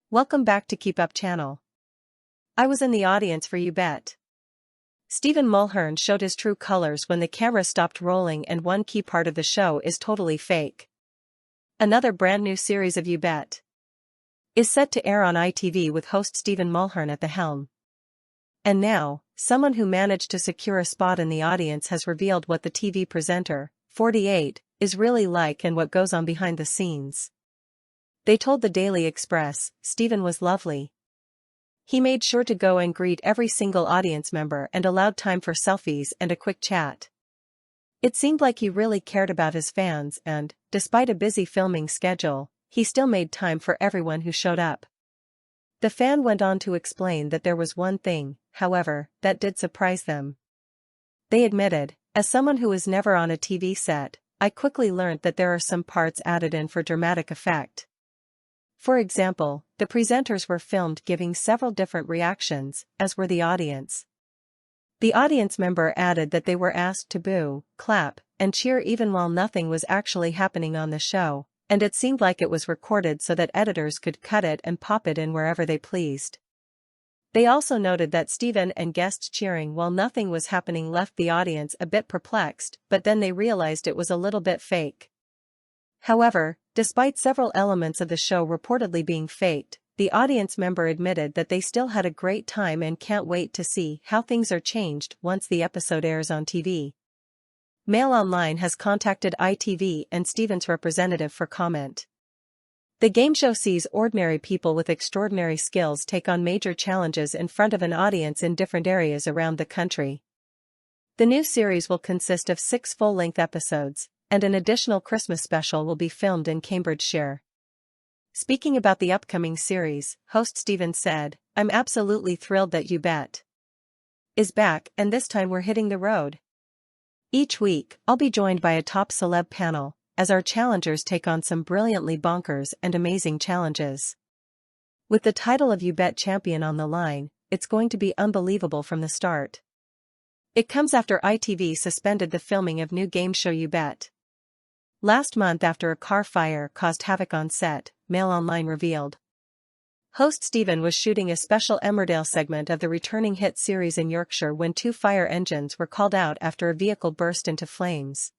Welcome back to Keep Up channel. I was in the audience for You Bet. Stephen Mulhern showed his true colors when the camera stopped rolling, and one key part of the show is totally fake. Another brand new series of You Bet is set to air on ITV with host Stephen Mulhern at the helm. And now, someone who managed to secure a spot in the audience has revealed what the TV presenter, 48, is really like and what goes on behind the scenes. They told the Daily Express, Stephen was lovely. He made sure to go and greet every single audience member and allowed time for selfies and a quick chat. It seemed like he really cared about his fans and, despite a busy filming schedule, he still made time for everyone who showed up. The fan went on to explain that there was one thing, however, that did surprise them. They admitted, as someone who was never on a TV set, I quickly learned that there are some parts added in for dramatic effect. For example, the presenters were filmed giving several different reactions, as were the audience. The audience member added that they were asked to boo, clap, and cheer even while nothing was actually happening on the show, and it seemed like it was recorded so that editors could cut it and pop it in wherever they pleased. They also noted that Stephen and guests cheering while nothing was happening left the audience a bit perplexed, but then they realized it was a little bit fake. However, despite several elements of the show reportedly being faked, the audience member admitted that they still had a great time and can't wait to see how things are changed once the episode airs on TV. Mail Online has contacted ITV and Stephen's representative for comment. The game show sees ordinary people with extraordinary skills take on major challenges in front of an audience in different areas around the country. The new series will consist of 6 full-length episodes, and an additional Christmas special will be filmed in Cambridgeshire. Speaking about the upcoming series, host Stephen said, I'm absolutely thrilled that You Bet is back, and this time we're hitting the road. Each week, I'll be joined by a top celeb panel, as our challengers take on some brilliantly bonkers and amazing challenges. With the title of You Bet champion on the line, it's going to be unbelievable from the start. It comes after ITV suspended the filming of new game show You Bet last month after a car fire caused havoc on set, Mail Online revealed. Host Stephen was shooting a special Emmerdale segment of the returning hit series in Yorkshire when 2 fire engines were called out after a vehicle burst into flames.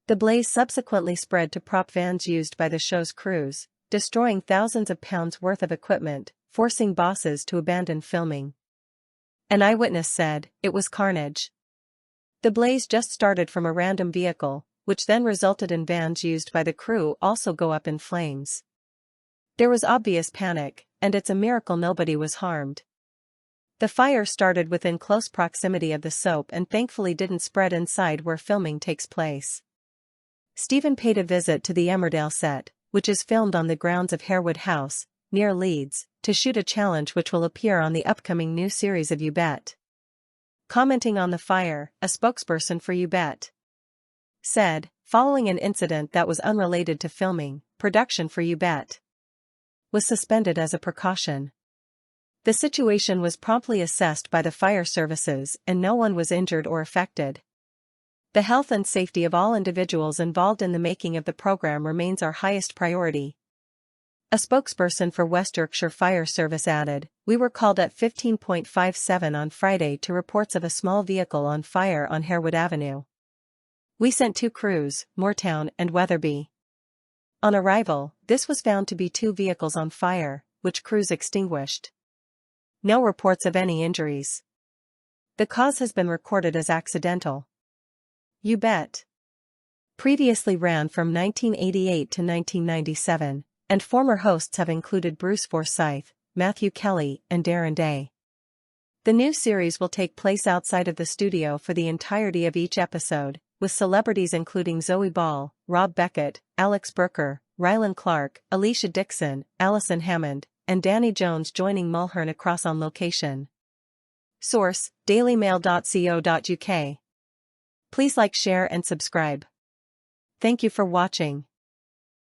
The blaze subsequently spread to prop vans used by the show's crews, destroying thousands of pounds worth of equipment, forcing bosses to abandon filming. An eyewitness said, it was carnage. The blaze just started from a random vehicle, which then resulted in vans used by the crew also go up in flames. There was obvious panic, and it's a miracle nobody was harmed. The fire started within close proximity of the soap and thankfully didn't spread inside where filming takes place. Stephen paid a visit to the Emmerdale set, which is filmed on the grounds of Harewood House, near Leeds, to shoot a challenge which will appear on the upcoming new series of You Bet. Commenting on the fire, a spokesperson for You Bet said, following an incident that was unrelated to filming, production for You Bet was suspended as a precaution. The situation was promptly assessed by the fire services and no one was injured or affected. The health and safety of all individuals involved in the making of the program remains our highest priority. A spokesperson for West Yorkshire Fire Service added, we were called at 15:57 on Friday to reports of a small vehicle on fire on Harewood Avenue. We sent 2 crews, Moortown and Wetherby. On arrival, this was found to be 2 vehicles on fire, which crews extinguished. No reports of any injuries. The cause has been recorded as accidental. You Bet previously ran from 1988 to 1997, and former hosts have included Bruce Forsyth, Matthew Kelly, and Darren Day. The new series will take place outside of the studio for the entirety of each episode, with celebrities including Zoe Ball, Rob Beckett, Alex Brooker, Rylan Clark, Alicia Dixon, Alison Hammond, and Danny Jones joining Mulhern across on location. Source, dailymail.co.uk. Please like, share and subscribe. Thank you for watching.